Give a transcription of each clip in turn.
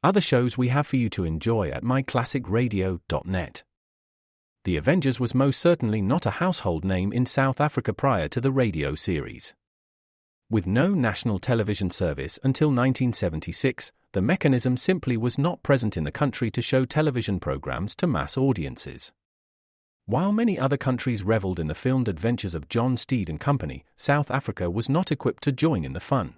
Other shows we have for you to enjoy at myclassicradio.net. The Avengers was most certainly not a household name in South Africa prior to the radio series. With no national television service until 1976, the mechanism simply was not present in the country to show television programs to mass audiences. While many other countries reveled in the filmed adventures of John Steed and company, South Africa was not equipped to join in the fun.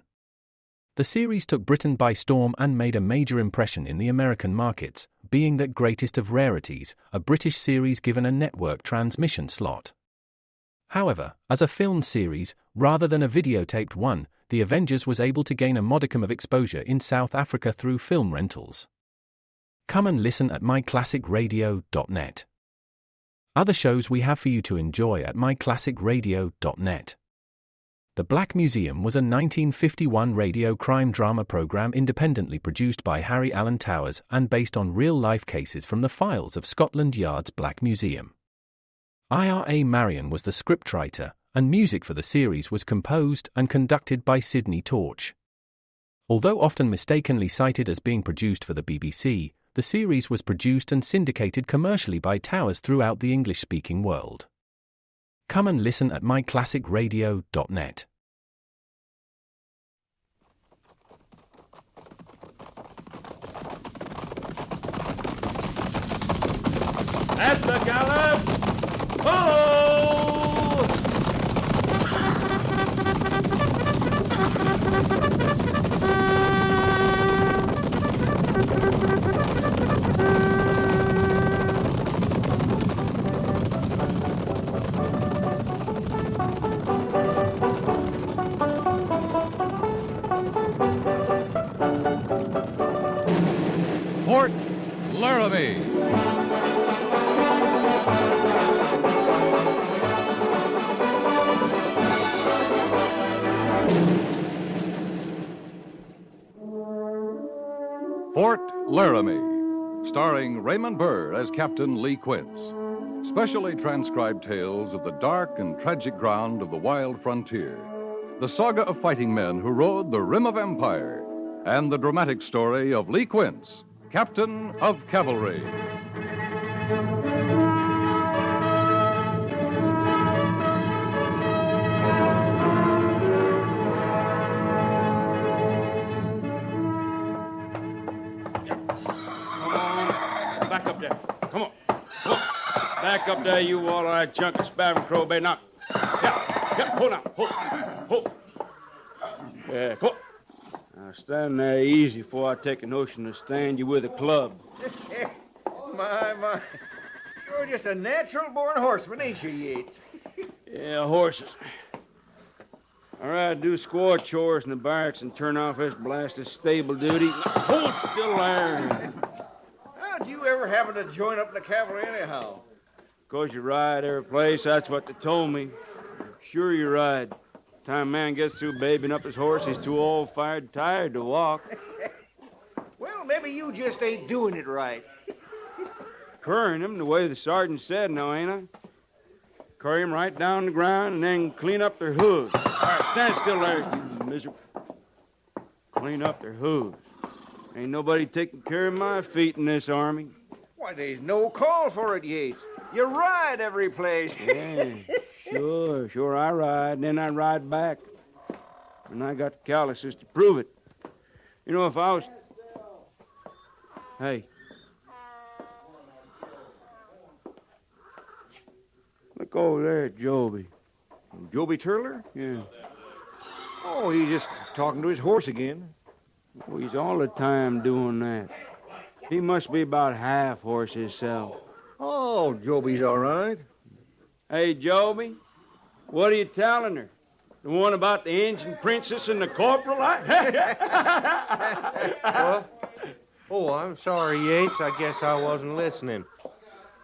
The series took Britain by storm and made a major impression in the American markets, being that greatest of rarities, a British series given a network transmission slot. However, as a filmed series, rather than a videotaped one, The Avengers was able to gain a modicum of exposure in South Africa through film rentals. Come and listen at myclassicradio.net. Other shows we have for you to enjoy at myclassicradio.net. The Black Museum was a 1951 radio crime drama program independently produced by Harry Alan Towers and based on real-life cases from the files of Scotland Yard's Black Museum. Ira Marion was the scriptwriter, and music for the series was composed and conducted by Sidney Torch. Although often mistakenly cited as being produced for the BBC, the series was produced and syndicated commercially by Towers throughout the English-speaking world. Come and listen at myclassicradio.net. At the gallop! Oh! Fort Laramie. Fort Laramie, starring Raymond Burr as Captain Lee Quince. Specially transcribed tales of the dark and tragic ground of the wild frontier, the saga of fighting men who rode the rim of empire, and the dramatic story of Lee Quince, Captain of Cavalry. Back up there. Come on. Back up there, you wall-eyed chunk of spavined crow, baby. Now. Yeah. Hold on. Hold. Yeah, come on. Now, stand there easy before I take a notion to stand you with a club. My. You're just a natural-born horseman, ain't you, Yates? Yeah, horses. All right, do squaw chores in the barracks and turn off this blasted stable duty. Now, hold still there. How'd you ever happen to join up in the cavalry anyhow? 'Cause you ride every place, that's what they told me. Sure you ride. Time a man gets through babying up his horse, he's too old, fired, tired to walk. Well, maybe you just ain't doing it right. Currying him the way the sergeant said, now, ain't I? Curry him right down the ground and then clean up their hooves. All right, stand still there, you miserable. Clean up their hooves. Ain't nobody taking care of my feet in this army. Why, there's no call for it, Yates. You ride every place. Yeah, sure, I ride, and then I ride back. And I got the calluses to prove it. You know, if I was... Hey. Look over there at Joby. Joby Turler? Yeah. Oh, he's just talking to his horse again. Well, he's all the time doing that. He must be about half horse himself. Oh, Joby's all right. Hey, Joby, what are you telling her? The one about the Injun princess and the corporal? Oh, I'm sorry, Yates. I guess I wasn't listening.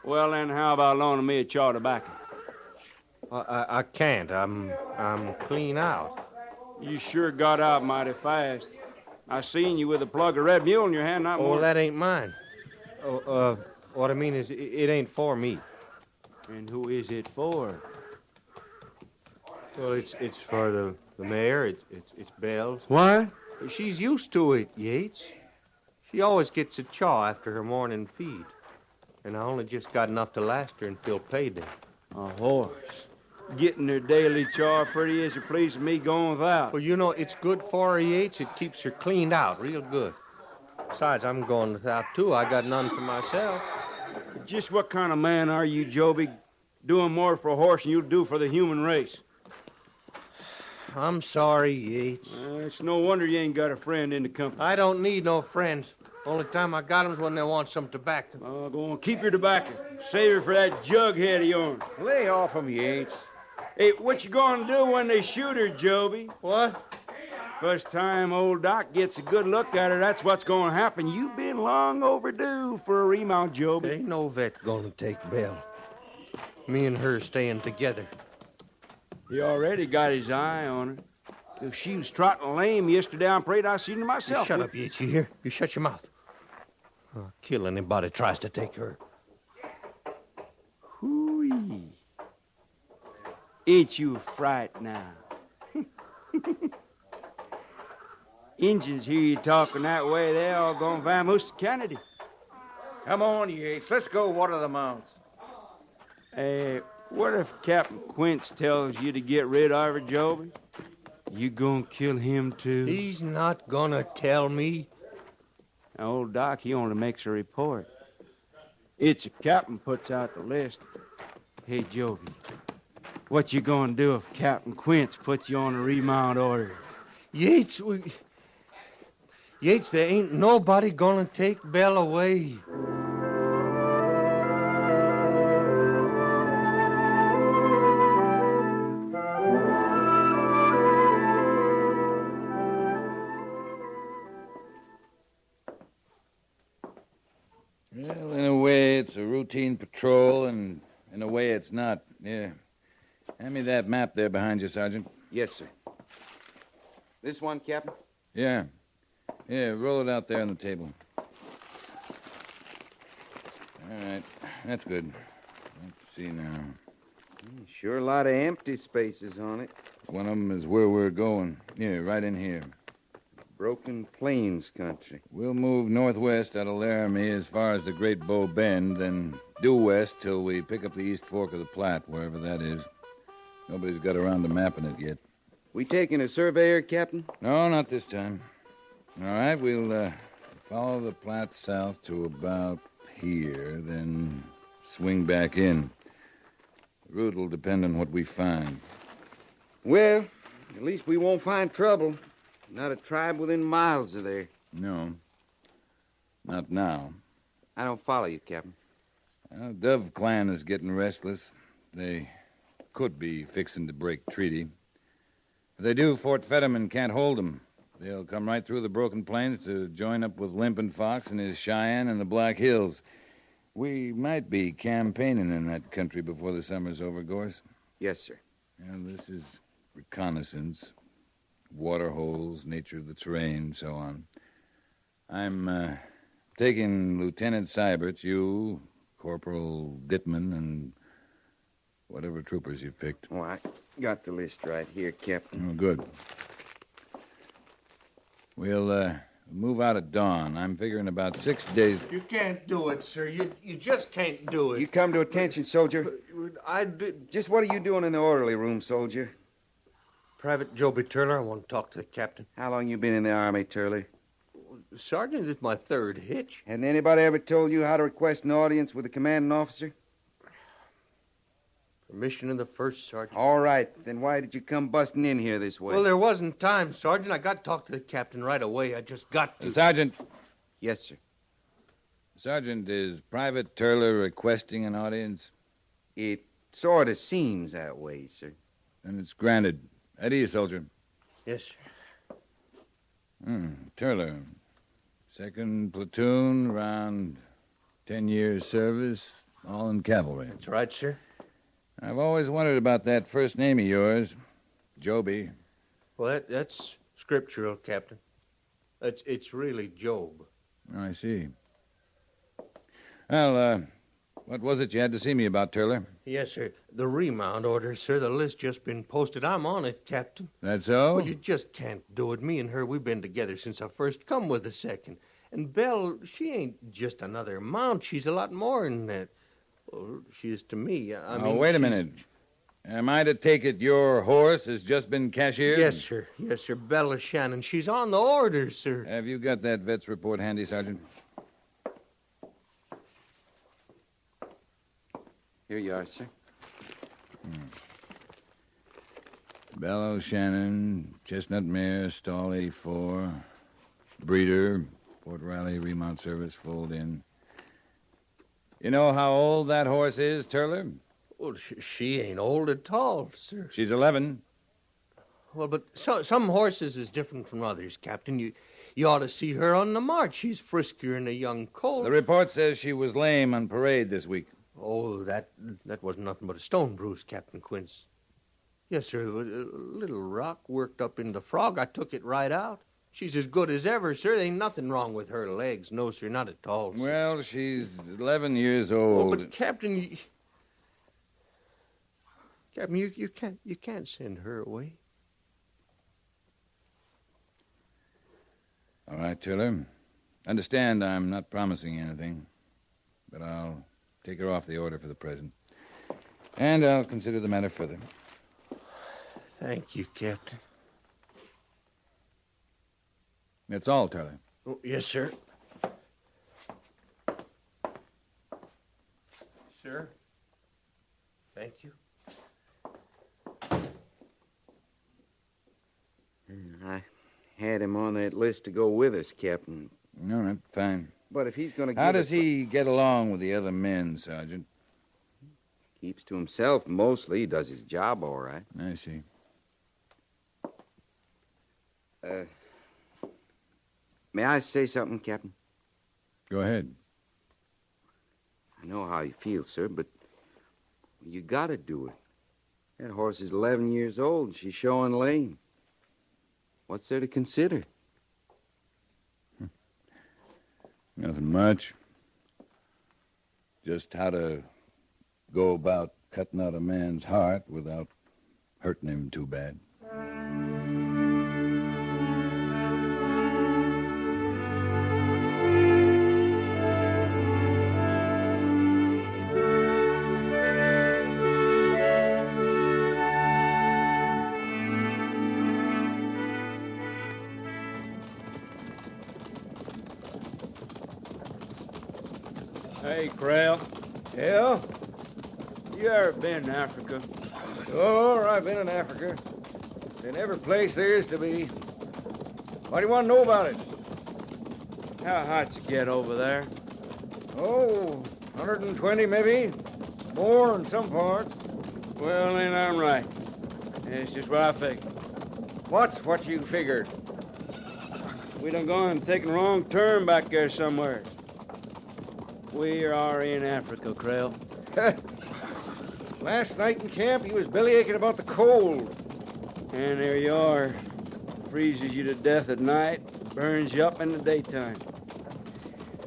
Well, then, how about loaning me a chaw tobacco? I can't. I'm clean out. You sure got out mighty fast. I seen you with a plug of Red Mule in your hand, not more. Oh, that ain't mine. What I mean is, it ain't for me. And who is it for? Well, it's for the mare. It's Belle's. What? She's used to it, Yates. She always gets a chaw after her morning feed. And I only just got enough to last her until payday. A horse. Getting their daily chaw pretty as you please me going without. Well, you know, it's good for her, Yates. It keeps her cleaned out real good. Besides, I'm going without, too. I got none for myself. Just what kind of man are you, Joby? Doing more for a horse than you do for the human race. I'm sorry, Yates. It's no wonder you ain't got a friend in the company. I don't need no friends. Only time I got 'em's when they want some tobacco. Oh, go on, keep your tobacco. Save it for that jughead of yours. Lay off him, Yates. Hey, what you gonna do when they shoot her, Joby? What? First time old Doc gets a good look at her, that's what's gonna happen. You've been long overdue for a remount, Joby. There ain't no vet gonna take Belle. Me and her staying together. He already got his eye on her. If she was trotting lame yesterday, I'm afraid I seen her myself. You shut up, Yates, you hear? You shut your mouth. I'll kill anybody tries to take her. Hoo-wee. Ain't you a fright now? Injuns hear you talking that way, they all gonna vamoose to Kennedy. Come on, Yates. Let's go water the mounts. What if Captain Quince tells you to get rid of her, Joby? You gonna kill him, too? He's not gonna tell me. Now, old Doc, he only makes a report. It's a captain puts out the list. Hey, Joby, what you gonna do if Captain Quince puts you on a remount order? Yates, Yates, there ain't nobody gonna take Belle away. Well, in a way, it's a routine patrol, and in a way, it's not. Yeah. Hand me that map there behind you, Sergeant. Yes, sir. This one, Captain? Yeah. Yeah, roll it out there on the table. All right. That's good. Let's see now. Sure a lot of empty spaces on it. One of them is where we're going. Yeah, right in here. Broken Plains country. We'll move northwest out of Laramie as far as the Great Bow Bend, then due west till we pick up the East Fork of the Platte, wherever that is. Nobody's got around to mapping it yet. We taking a surveyor, Captain? No, not this time. All right, we'll follow the Platte south to about here, then swing back in. The route will depend on what we find. Well, at least we won't find trouble. Not a tribe within miles of there. No. Not now. I don't follow you, Captain. Dove clan is getting restless. They could be fixing to break treaty. If they do, Fort Fetterman can't hold them. They'll come right through the Broken Plains to join up with Limpin' Fox and his Cheyenne and the Black Hills. We might be campaigning in that country before the summer's over, Gorse. Yes, sir. This is reconnaissance. Water holes, nature of the terrain, so on. I'm taking Lieutenant Seiberts, you, Corporal Dittman, and whatever troopers you've picked. Oh, I got the list right here, Captain. Oh, good. We'll move out at dawn. I'm figuring about 6 days. You can't do it, sir. You just can't do it. You come to attention, soldier. I did. Just what are you doing in the orderly room, soldier? Private Joby Turler, I want to talk to the captain. How long you been in the Army, Turley? Sergeant, this is my third hitch. Hadn't anybody ever told you how to request an audience with a commanding officer? Permission of the first sergeant. All right. Then why did you come busting in here this way? Well, there wasn't time, Sergeant. I got to talk to the captain right away. I just got to. Sergeant. Yes, sir. Sergeant, is Private Turler requesting an audience? It sort of seems that way, sir. Then it's granted. Eddie, you, soldier. Yes, sir. Turler. Second platoon, around 10 years service, all in cavalry. That's right, sir. I've always wondered about that first name of yours, Joby. Well, that's scriptural, Captain. It's really Job. Oh, I see. Well, what was it you had to see me about, Turler? Yes, sir. The remount order, sir. The list just been posted. I'm on it, Captain. That so? Well, you just can't do it. Me and her, we've been together since I first come with the second. And Belle, she ain't just another mount. She's a lot more than that. Well, she is to me. I mean, wait a minute. Am I to take it your horse has just been cashiered? Yes, sir. Yes, sir. Bella Shannon. She's on the order, sir. Have you got that vet's report handy, Sergeant? Here you are, sir. Bella Shannon, Chestnut Mare, Stall 84, Breeder, Fort Riley Remount Service, fold in. You know how old that horse is, Turler? Well, she ain't old at all, sir. She's 11. Well, but some horses is different from others, Captain. You ought to see her on the march. She's friskier than a young colt. The report says she was lame on parade this week. Oh, that wasn't nothing but a stone bruise, Captain Quince. Yes, sir. A little rock worked up in the frog. I took it right out. She's as good as ever, sir. There ain't nothing wrong with her legs. No, sir, not at all, sir. Well, she's 11 years old. Oh, but Captain, Captain, you can't send her away. All right, Turler. Understand I'm not promising anything, but I'll take her off the order for the present. And I'll consider the matter further. Thank you, Captain. That's all, Turler. Oh, yes, sir. Sir? Thank you. I had him on that list to go with us, Captain. All right, fine. But if he's going to How does he get along with the other men, Sergeant? Keeps to himself mostly. He does his job all right. I see. May I say something, Captain? Go ahead. I know how you feel, sir, but you got to do it. That horse is 11 years old, and she's showing lame. What's there to consider? Nothing much. Just how to go about cutting out a man's heart without hurting him too bad. Hey, Creel. Yeah? You ever been in Africa? Sure, I've been in Africa. In every place there is to be. What do you want to know about it? How hot's it get over there? Oh, 120 maybe. More in some parts. Well, then I'm right. It's just what I figured. What's what you figured? We done gone and taken a wrong turn back there somewhere. We are in Africa, Creel. Last night in camp, he was bellyaching about the cold. And there you are. Freezes you to death at night, burns you up in the daytime.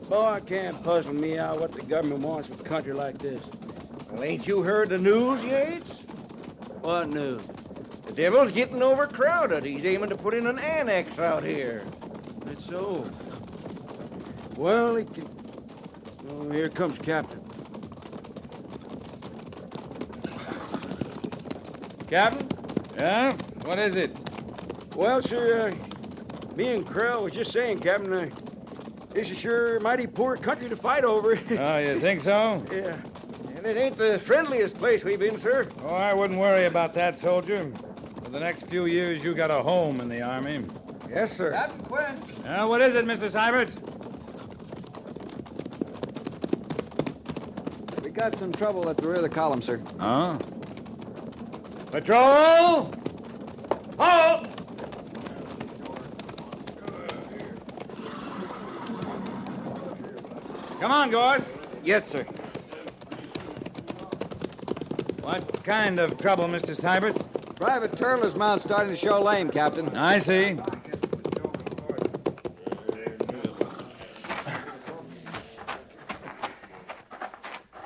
Boy, it can't puzzle me out what the government wants with a country like this. Well, ain't you heard the news, Yates? What news? The devil's getting overcrowded. He's aiming to put in an annex out here. That's so. Well, he can... Oh, here comes Captain. Captain? Yeah? What is it? Well, sir, me and Creel was just saying, Captain, this is sure a mighty poor country to fight over. Oh, you think so? Yeah. And it ain't the friendliest place we've been, sir. Oh, I wouldn't worry about that, soldier. For the next few years, you got a home in the Army. Yes, sir. Captain Quince. What is it, Mr. Seibert? We got some trouble at the rear of the column, sir. Huh? Patrol! Halt! Come on, Gorse. Yes, sir. What kind of trouble, Mr. Seibert? Private Turler's mount's starting to show lame, Captain. I see.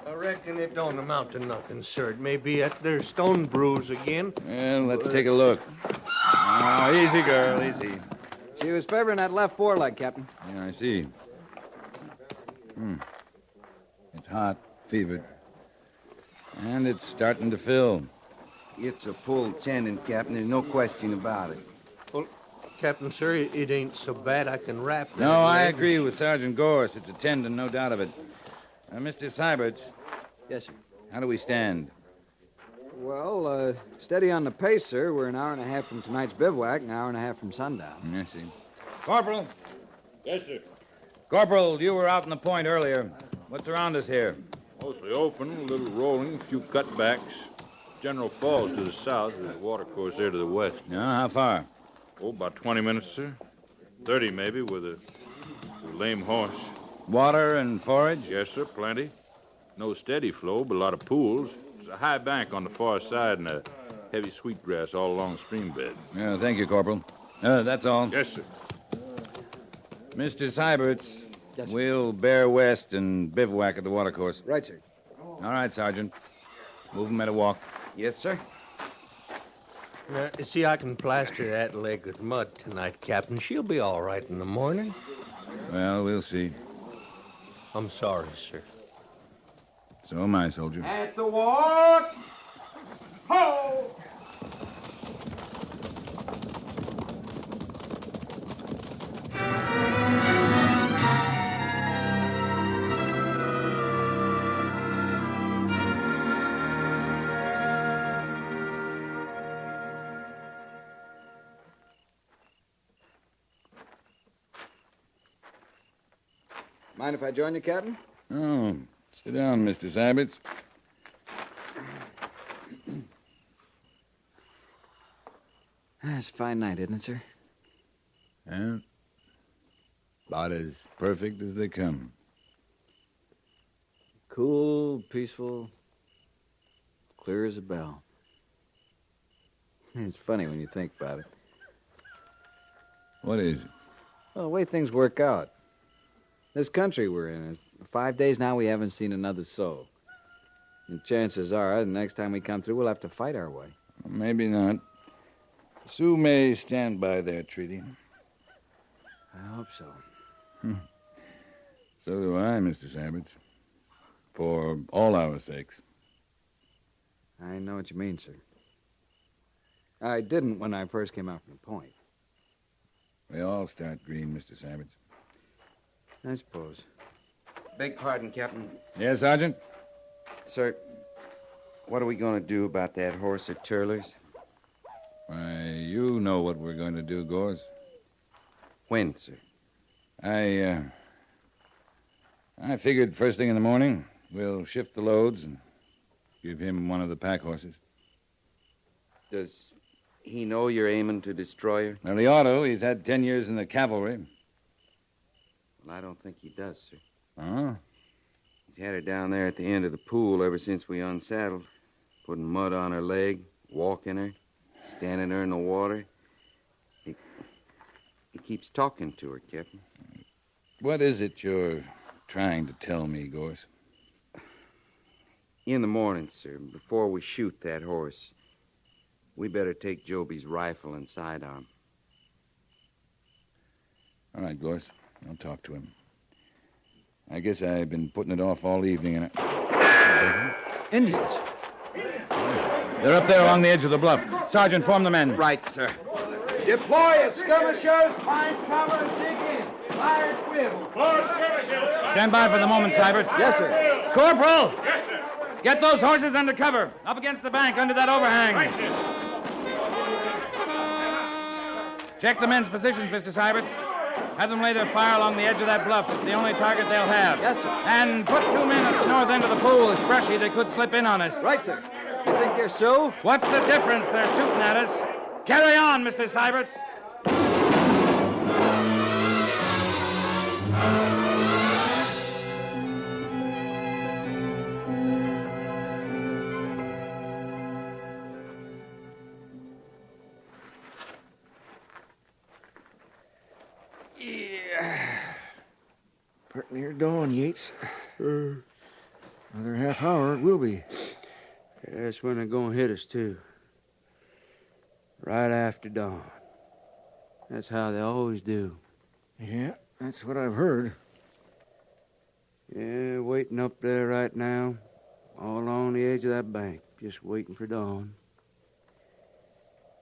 I reckon it don't amount to nothing, sir. It may be at their stone bruise again. Well, let's take a look. Easy, girl, easy. She was favoring that left foreleg, Captain. Yeah, I see. It's hot, fevered. And it's starting to fill. It's a pulled tendon, Captain. There's no question about it. Well, Captain, sir, it ain't so bad. I can wrap that No, I leg. agree with Sergeant Gorse. It's a tendon, no doubt of it. Mr. Syberts, Yes, sir. how do we stand? Well, steady on the pace, sir. We're an hour and a half from tonight's bivouac, an hour and a half from sundown. I see. Corporal. Yes, sir. Corporal, you were out in the point earlier. What's around us here? Mostly open, a little rolling, a few cutbacks. General Falls to the south, and the water course there to the west. No, how far? Oh, about 20 minutes, sir. 30 maybe with a lame horse. Water and forage? Yes, sir, plenty. No steady flow, but a lot of pools. There's a high bank on the far side and a heavy sweetgrass all along the stream bed. Yeah, thank you, Corporal. That's all. Yes, sir. Mr. Syberts, Yes, sir. we'll bear west and bivouac at the watercourse. Right, sir. All right, Sergeant. Move 'em at a walk. Yes, sir. Now, you see, I can plaster that leg with mud tonight, Captain. She'll be all right in the morning. Well, we'll see. I'm sorry, sir. So am I, soldier. At the walk! Ho! Mind if I join you, Captain? Oh, sit down, Mr. Syberts. It's a fine night, isn't it, sir? Yeah. About as perfect as they come. Cool, peaceful, clear as a bell. It's funny when you think about it. What is it? Well, the way things work out. This country we're in, 5 days now we haven't seen another soul. And chances are, the next time we come through, we'll have to fight our way. Maybe not. Sioux may stand by their treaty. I hope so. So do I, Mr. Syberts. For all our sakes. I know what you mean, sir. I didn't when I first came out from the point. We all start green, Mr. Syberts. I suppose. Beg pardon, Captain. Yes, Sergeant? Sir, what are we going to do about that horse at Turler's? Why, you know what we're going to do, Gorse. When, sir? I figured first thing in the morning, we'll shift the loads and give him one of the pack horses. Does he know you're aiming to destroy her? Well, he ought to. He's had 10 years in the cavalry. Well, I don't think he does, sir. Oh? He's had her down there at the end of the pool ever since we unsaddled, putting mud on her leg, walking her, standing her in the water. He keeps talking to her, Captain. What is it you're trying to tell me, Gorse? In the morning, sir, before we shoot that horse, we better take Joby's rifle and sidearm. All right, Gorse. I'll talk to him. I guess I've been putting it off all evening, and Indians. they're up there along the edge of the bluff. Sergeant, form the men. Right, sir. Deploy it, skirmishers. Find cover and dig in. Fire at will. Stand by for the moment, Syberts. Yes, sir. Corporal! Yes, sir. Get those horses under cover. Up against the bank, under that overhang. Right, check the men's positions, Mr. Syberts. Have them lay their fire along the edge of that bluff. It's the only target they'll have. Yes, sir. And put 2 men at the north end of the pool. It's brushy. They could slip in on us. Right, sir. You think they're Sioux? What's the difference? They're shooting at us. Carry on, Mr. Syberts. Pretty near dawn, Yates. Another half hour it will be. That's when they're going to hit us, too. Right after dawn. That's how they always do. Yeah, that's what I've heard. waiting up there right now, all along the edge of that bank, just waiting for dawn.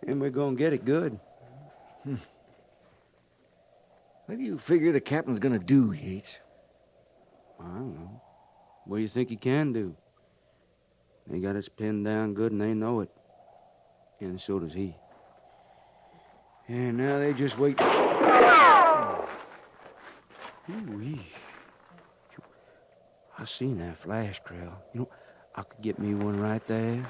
And we're gonna get it good. What do you figure the captain's gonna do, Yates? I don't know. What do you think he can do? They got us pinned down good and they know it. And so does he. And now they just wait. Ooh-wee. I seen that flash trail. You know, I could get me one right there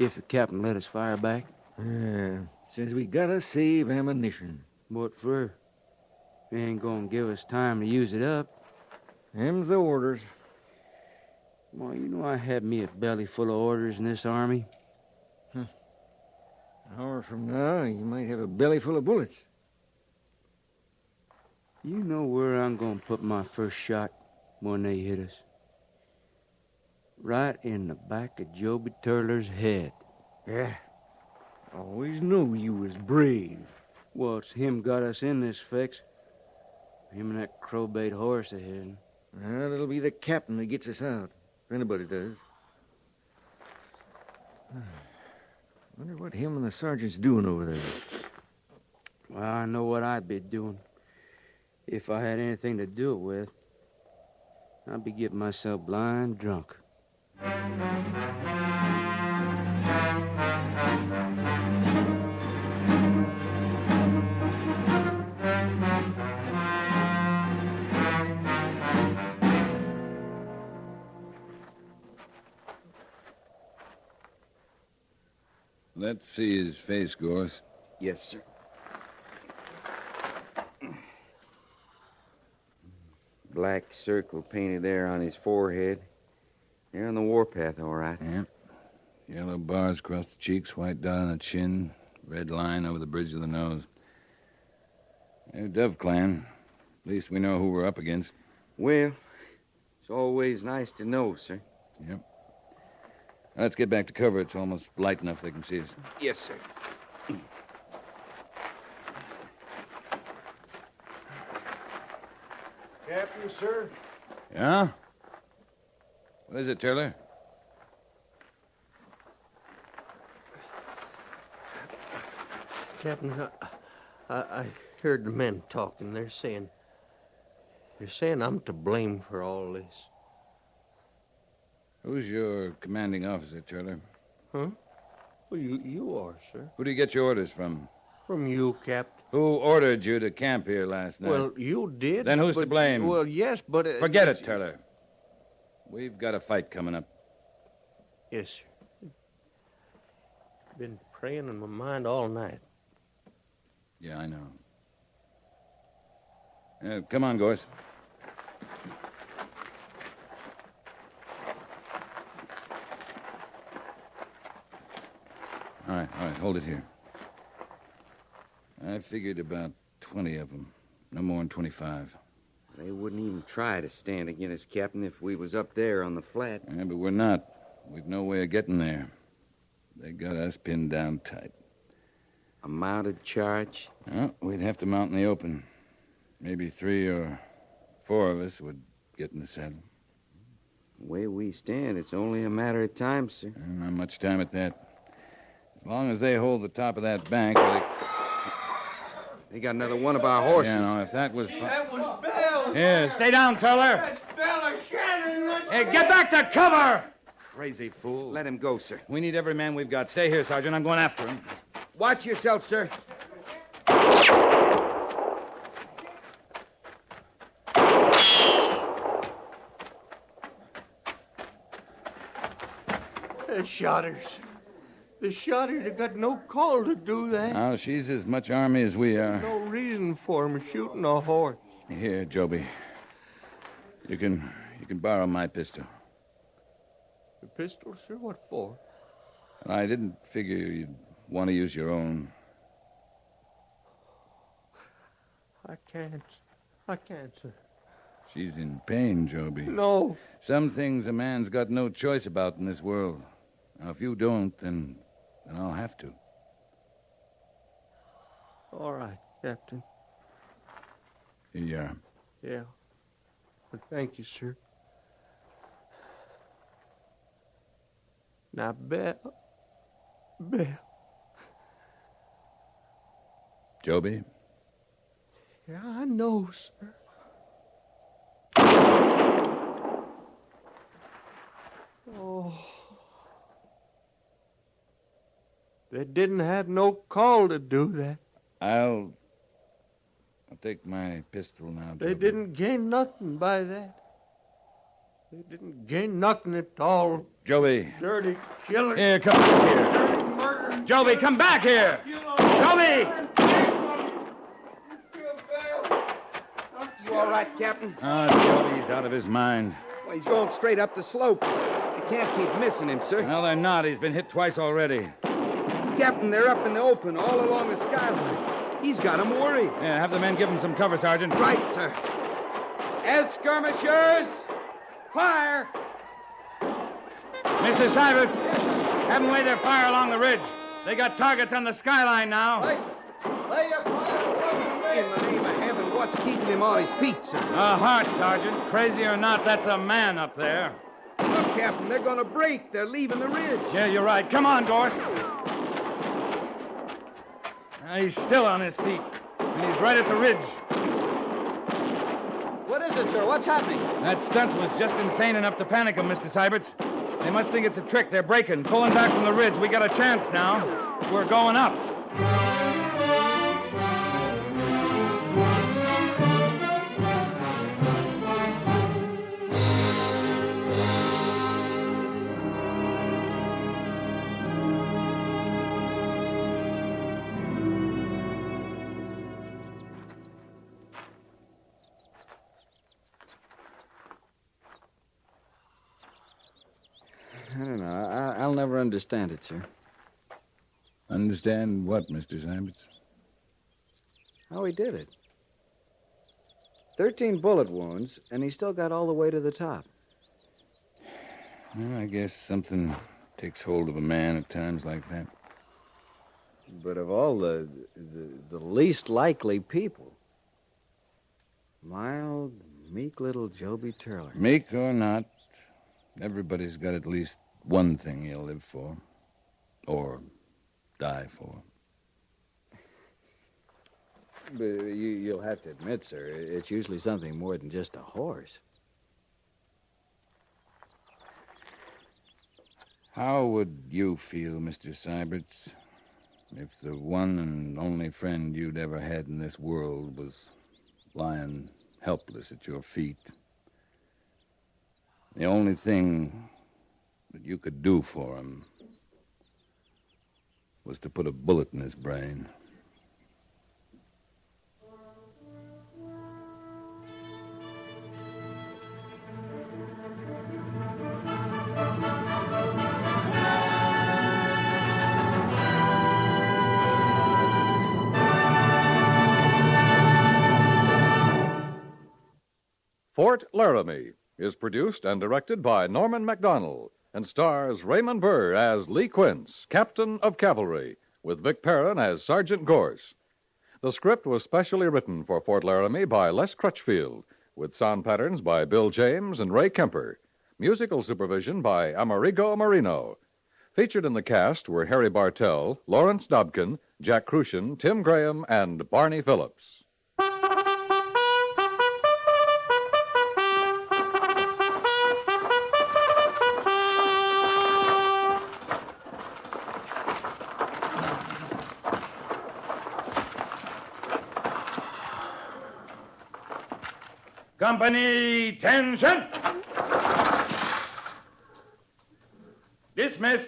if the captain let us fire back. Yeah, says we gotta save ammunition. What for? They ain't gonna give us time to use it up. Them's the orders. Well, you know I had me a belly full of orders in this army. An hour from now, you might have a belly full of bullets. You know where I'm gonna put my first shot when they hit us? Right in the back of Joby Turler's head. Yeah. Always knew you was brave. Well, it's him got us in this fix. Him and that crowbait horse ahead. Well, it'll be the captain that gets us out, if anybody does. Wonder what him and the sergeant's doing over there. Well, I know what I'd be doing. If I had anything to do it with, I'd be getting myself blind drunk. Let's see his face, Gorse. Yes, sir. Black circle painted there on his forehead. They're on the warpath, all right. Yeah. Yellow bars across the cheeks, white dot on the chin, red line over the bridge of the nose. They're Dove Clan. At least we know who we're up against. Well, it's always nice to know, sir. Yep. Now, let's get back to cover. It's almost light enough they can see us. Yes, sir. Captain, sir? Yeah? What is it, Turler? Captain, I heard the men talking. They're saying I'm to blame for all this. Who's your commanding officer, Turler? Huh? Well, you are, sir. Who do you get your orders from? From you, Captain. Who ordered you to camp here last night? Well, you did. Then who's to blame? Well, yes, but... Forget it, Turler. We've got a fight coming up. Yes, sir. Been praying in my mind all night. Yeah, I know. Come on, Gorse. All right, hold it here. I figured about 20 of them. No more than 25. They wouldn't even try to stand against us, Captain, if we was up there on the flat. Yeah, but we're not. We've no way of getting there. They got us pinned down tight. A mounted charge? Well, we'd have to mount in the open. Maybe 3 or 4 of us would get in the saddle. The way we stand, it's only a matter of time, sir. Not much time at that. As long as they hold the top of that bank, They got another one of our horses. Yeah, no, if that was... That was Bell! Here, stay down, Turler! That's Bell Shannon! Hey, get back to cover! Crazy fool. Let him go, sir. We need every man we've got. Stay here, Sergeant. I'm going after him. Watch yourself, sir. The shotters. The shotters have got no call to do that. Now, she's as much army as we are. No reason for 'em shooting a horse. Here, Joby. You can borrow my pistol. The pistol, sir? What for? I didn't figure you'd want to use your own. I can't, sir. She's in pain, Joby. No. Some things a man's got no choice about in this world. Now, if you don't, then I'll have to. All right, Captain. Here you are. Yeah. But thank you, sir. Now, Belle. Joby? Yeah, I know, sir. Oh. They didn't have no call to do that. I'll take my pistol now, Joby. They didn't gain nothing by that. They didn't gain nothing at all. Joby. Dirty killer. Here, come back here. Dirty murder. Joby, come back here. Joby! You all right, Captain? Oh, Joby's out of his mind. Well, he's going straight up the slope. You can't keep missing him, sir. No, they're not. He's been hit twice already. Captain, they're up in the open, all along the skyline. He's got 'em worried. Yeah, have the men give him some cover, Sergeant. Right, sir. As skirmishers, fire! Mr. Syberts, have them lay their fire along the ridge. They got targets on the skyline now. Right, sir. Lay your fire. In the name of heaven, what's keeping him on his feet, sir? A heart, Sergeant. Crazy or not, that's a man up there. Look, Captain, they're going to break. They're leaving the ridge. Yeah, you're right. Come on, Gorse. He's still on his feet, and he's right at the ridge. What is it, sir? What's happening? That stunt was just insane enough to panic them, Mr. Syberts. They must think it's a trick. They're breaking, pulling back from the ridge. We got a chance now. We're going up. I don't know. I'll never understand it, sir. Understand what, Mr. Syberts? How he did it. 13 bullet wounds, and he still got all the way to the top. Well, I guess something takes hold of a man at times like that. But of all the least likely people, mild, meek little Joby Turler. Meek or not, everybody's got at least one thing he'll live for. Or die for. But you'll have to admit, sir, it's usually something more than just a horse. How would you feel, Mr. Syberts, if the one and only friend you'd ever had in this world was lying helpless at your feet? The only thing that you could do for him was to put a bullet in his brain. Fort Laramie is produced and directed by Norman MacDonald and stars Raymond Burr as Lee Quince, Captain of Cavalry, with Vic Perrin as Sergeant Gorse. The script was specially written for Fort Laramie by Les Crutchfield, with sound patterns by Bill James and Ray Kemper. Musical supervision by Amerigo Marino. Featured in the cast were Harry Bartell, Lawrence Dobkin, Jack Crucian, Tim Graham, and Barney Phillips. Company, tension. Dismiss.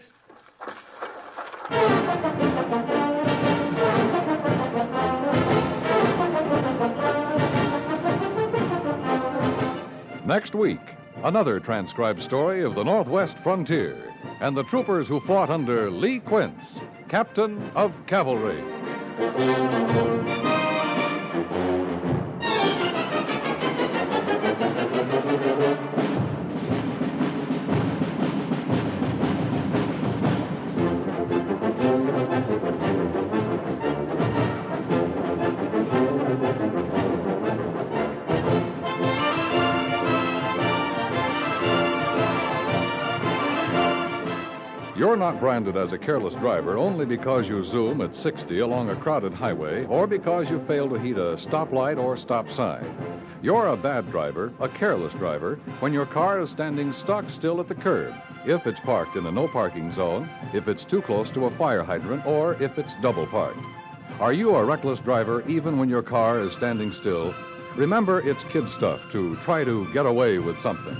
Next week, another transcribed story of the Northwest frontier and the troopers who fought under Lee Quince, Captain of Cavalry. You're not branded as a careless driver only because you zoom at 60 along a crowded highway or because you fail to heed a stoplight or stop sign. You're a bad driver, a careless driver, when your car is standing stock still at the curb, if it's parked in a no parking zone, if it's too close to a fire hydrant, or if it's double parked. Are you a reckless driver even when your car is standing still? Remember, it's kid stuff to try to get away with something.